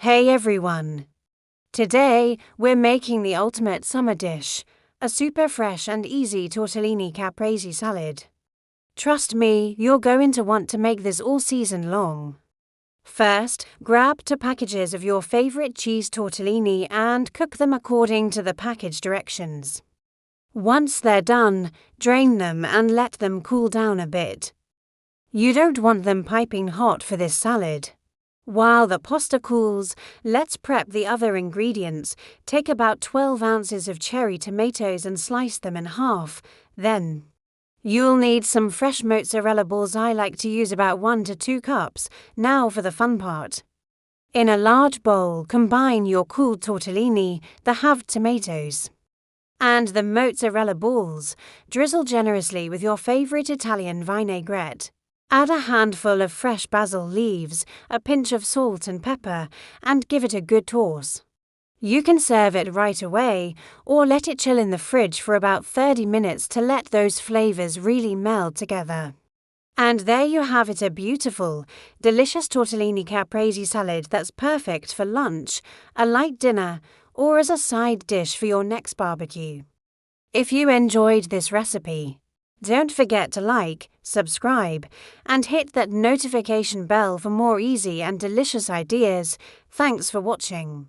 Hey everyone! Today, we're making the ultimate summer dish, a super fresh and easy tortellini caprese salad. Trust me, you're going to want to make this all season long. First, grab 2 packages of your favorite cheese tortellini and cook them according to the package directions. Once they're done, drain them and let them cool down a bit. You don't want them piping hot for this salad. While the pasta cools, let's prep the other ingredients. Take about 12 ounces of cherry tomatoes and slice them in half. Then, you'll need some fresh mozzarella balls. I like to use about 1 to 2 cups. Now for the fun part. In a large bowl, combine your cooled tortellini, the halved tomatoes, and the mozzarella balls. Drizzle generously with your favorite Italian vinaigrette. Add a handful of fresh basil leaves, a pinch of salt and pepper, and give it a good toss. You can serve it right away, or let it chill in the fridge for about 30 minutes to let those flavors really meld together. And there you have it, a beautiful, delicious tortellini caprese salad that's perfect for lunch, a light dinner, or as a side dish for your next barbecue. If you enjoyed this recipe, don't forget to like, subscribe, and hit that notification bell for more easy and delicious ideas. Thanks for watching.